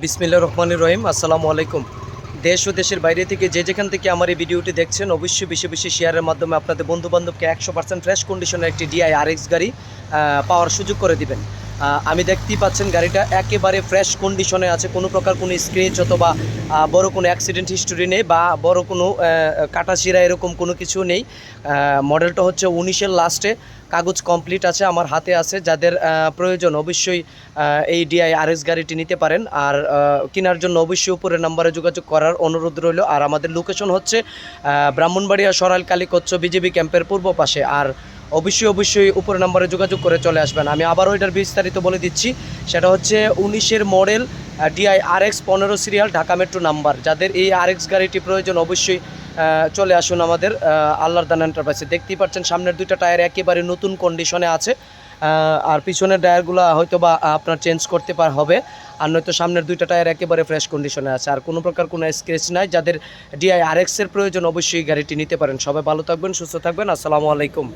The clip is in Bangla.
বিসমিল্লাহির রহমানির রহিম। আসসালামু আলাইকুম। দেশ ও দেশের বাইরে থেকে যেখান থেকে আমার এই ভিডিওটি দেখছেন অবশ্যই বেশি বেশি শেয়ারের মাধ্যমে আপনাদের বন্ধুবান্ধবকে 100% ফ্রেশ কন্ডিশনের একটি ডিআই আরএক্স গাড়ি পাওয়ার সুযোগ করে দিবেন। আমি দেখতেই পাচ্ছেন গাড়িটা একেবারে ফ্রেশ কন্ডিশনে আছে, কোনো প্রকার কোনো স্ক্র্যাচ অথবা বড় কোনো অ্যাক্সিডেন্ট হিস্টোরি নেই বা বড় কোনো কাটাছিঁড়া এরকম কোনো কিছু নেই। মডেলটা হচ্ছে 19-এর লাস্টে, কাগজ কমপ্লিট আছে, আমার হাতে আছে। যাদের প্রয়োজন অবশ্যই এই ডিআই আরএক্স গাড়িটি নিতে পারেন। আর কেনার জন্য অবশ্যই উপরের নাম্বারে যোগাযোগ করার অনুরোধ রইল। আর আমাদের লোকেশন হচ্ছে ব্রাহ্মণবাড়িয়া সরাইল কালীকচ্ছ বিজেপি ক্যাম্পের পূর্ব পাশে। আর অবশ্যই উপরের নাম্বারে যোগাযোগ করে চলে আসবেন। আমি আবারও এটার বিস্তারিত বলে দিচ্ছি। সেটা হচ্ছে 19-এর model, DI RX 15 serial, Dhaka metro number. যাদের এই আরএক্স গাড়িটি প্রয়োজন অবশ্যই চলে আসুন আমাদের আল্লাহর দান এন্টারপ্রাইজে। দেখতেই পাচ্ছেন সামনের দুইটা টায়ার একেবারে নতুন কন্ডিশনে আছে, আর পিছনের টায়ারগুলো হয়তো বা আপনার চেঞ্জ করতে হবে, আর নয়তো সামনের দুইটা টায়ার একেবারে ফ্রেশ কন্ডিশনে আছে। আর কোনো প্রকার কোনো স্ক্র্যাচ নাই। যাদের ডিআই আরএক্সের প্রয়োজন অবশ্যই গাড়িটি নিতে পারেন। সবাই ভালো থাকবেন, সুস্থ থাকবেন। আসসালামু আলাইকুম।